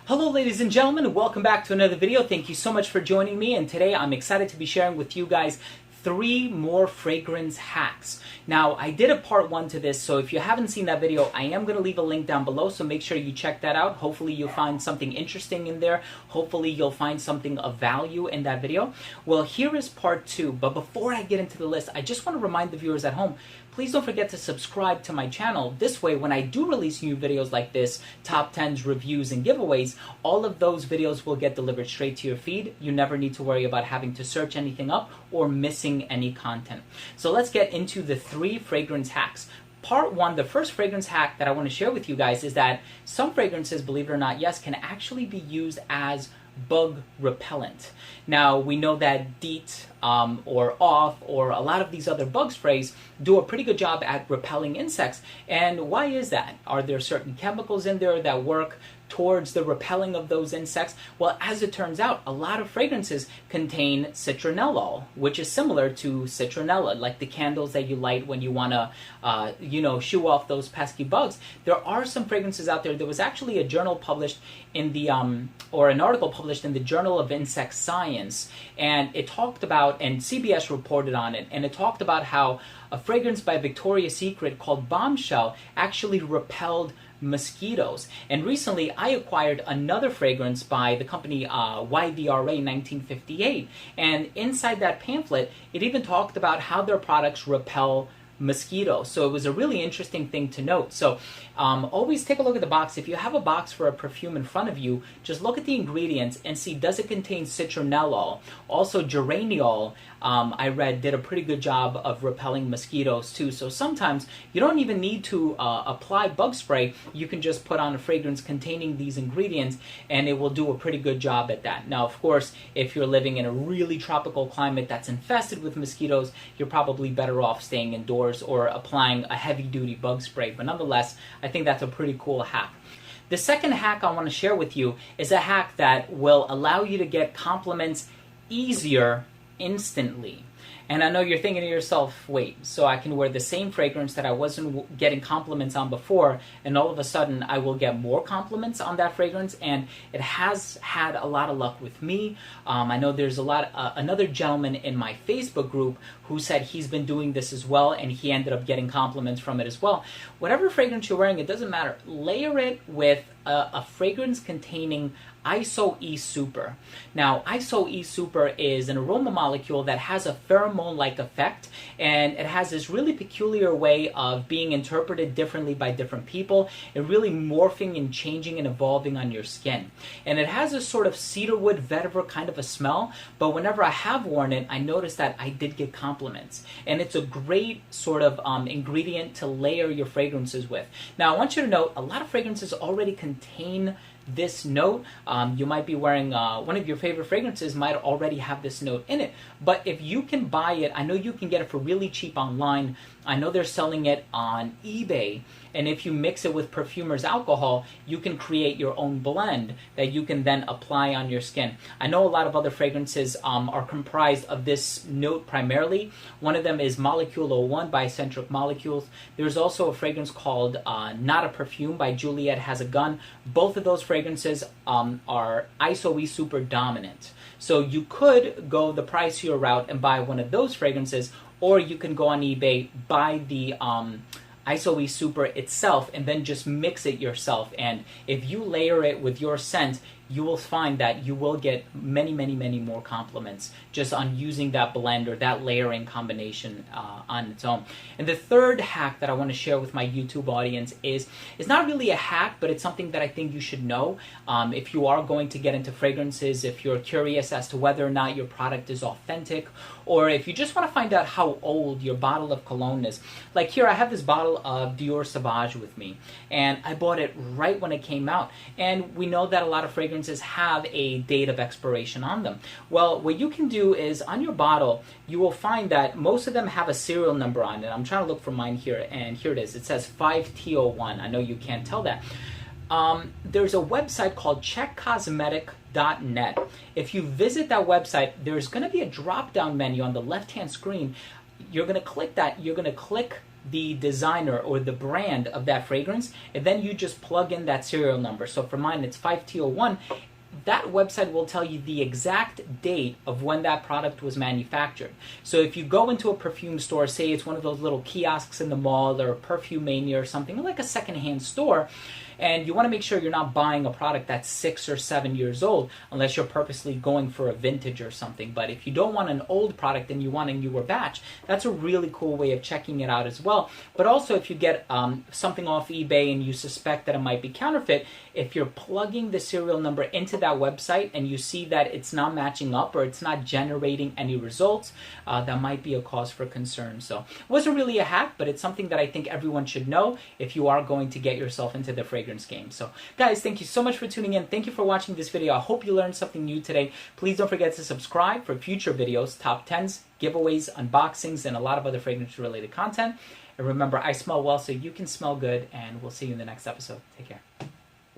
Hello ladies and gentlemen, welcome back to another video. Thank you so much for joining me, and today I'm excited to be sharing with you guys 3 more fragrance hacks. Now, I did a part 1 to this, so if you haven't seen that video, I am going to leave a link down below, so make sure you check that out. Hopefully you'll find something interesting in there. Hopefully you'll find something of value in that video. Well, here is part 2, but before I get into the list, I just want to remind the viewers at home, please don't forget to subscribe to my channel. This way, when I do release new videos like this, top 10s, reviews, and giveaways, all of those videos will get delivered straight to your feed. You never need to worry about having to search anything up or missing any content. So let's get into the 3 fragrance hacks. Part 1, the first fragrance hack that I want to share with you guys is that some fragrances, believe it or not, yes, can actually be used as bug repellent. Now, we know that DEET or OFF or a lot of these other bug sprays do a pretty good job at repelling insects. And why is that? Are there certain chemicals in there that work towards the repelling of those insects? Well, as it turns out, a lot of fragrances contain citronellol, which is similar to citronella, like the candles that you light when you want to, shoo off those pesky bugs. There are some fragrances out there. There was actually a journal published in the, or an article published in the Journal of Insect Science, and it talked about, and CBS reported on it, and it talked about how a fragrance by Victoria's Secret called Bombshell actually repelled mosquitoes. And recently I acquired another fragrance by the company YVRA 1958, and inside that pamphlet it even talked about how their products repel mosquitoes. So it was a really interesting thing to note. So always take a look at the box. If you have a box for a perfume in front of you, just look at the ingredients and see, does it contain citronellol? Also, geraniol, I read, did a pretty good job of repelling mosquitoes too. So sometimes you don't even need to apply bug spray. You can just put on a fragrance containing these ingredients and it will do a pretty good job at that. Now, of course, if you're living in a really tropical climate that's infested with mosquitoes, you're probably better off staying indoors or applying a heavy-duty bug spray. But nonetheless, I think that's a pretty cool hack. The second hack I want to share with you is a hack that will allow you to get compliments easier instantly. And I know you're thinking to yourself, wait, so I can wear the same fragrance that I wasn't getting compliments on before, and all of a sudden I will get more compliments on that fragrance? And it has had a lot of luck with me. I know there's a lot, another gentleman in my Facebook group who said he's been doing this as well, and he ended up getting compliments from it as well. Whatever fragrance you're wearing, it doesn't matter. Layer it with a fragrance containing ISO-E Super. Now, ISO-E Super is an aroma molecule that has a pheromone-like effect, and it has this really peculiar way of being interpreted differently by different people, and really morphing and changing and evolving on your skin. And it has a sort of cedarwood, vetiver kind of a smell, but whenever I have worn it, I noticed that I did get compliments. And it's a great sort of ingredient to layer your fragrances with. Now, I want you to note, a lot of fragrances already contain this note. You might be wearing one of your favorite fragrances might already have this note in it, but if you can buy it, I know you can get it for really cheap online. I know they're selling it on eBay, and if you mix it with perfumer's alcohol, you can create your own blend that you can then apply on your skin. I know a lot of other fragrances are comprised of this note primarily. One of them is Molecule 01 by Centric Molecules. There's also a fragrance called Not a Perfume by Juliet Has a Gun. Both of those fragrances are ISO-E Super dominant. So you could go the pricier route and buy one of those fragrances, or you can go on eBay, buy the ISO-E Super itself, and then just mix it yourself. And if you layer it with your scent, you will find that you will get many, many, many more compliments just on using that blend or that layering combination on its own. And the third hack that I want to share with my YouTube audience is, it's not really a hack, but it's something that I think you should know. If you are going to get into fragrances, if you're curious as to whether or not your product is authentic, or if you just want to find out how old your bottle of cologne is. Like here, I have this bottle of Dior Sauvage with me, and I bought it right when it came out. And we know that a lot of fragrances have a date of expiration on them. Well, what you can do is, on your bottle, you will find that most of them have a serial number on it. I'm trying to look for mine here, and here it is. It says 5T01. I know you can't tell that. There's a website called checkcosmetic.net. If you visit that website, there's going to be a drop-down menu on the left-hand screen. You're going to click that. You're going to click the designer or the brand of that fragrance, and then you just plug in that serial number. So for mine, it's 5T01. That website will tell you the exact date of when that product was manufactured. So if you go into a perfume store, say it's one of those little kiosks in the mall or a Perfume Mania or something, like a secondhand store, and you want to make sure you're not buying a product that's 6 or 7 years old unless you're purposely going for a vintage or something. But if you don't want an old product and you want a newer batch, that's a really cool way of checking it out as well. But also if you get something off eBay and you suspect that it might be counterfeit, if you're plugging the serial number into that website and you see that it's not matching up or it's not generating any results, that might be a cause for concern. So it wasn't really a hack, but it's something that I think everyone should know if you are going to get yourself into the fragrance game. So guys, thank you so much for tuning in. Thank you for watching this video. I hope you learned something new today. Please don't forget to subscribe for future videos, top 10s, giveaways, unboxings, and a lot of other fragrance related content. And remember, I smell well so you can smell good, and we'll see you in the next episode. Take care.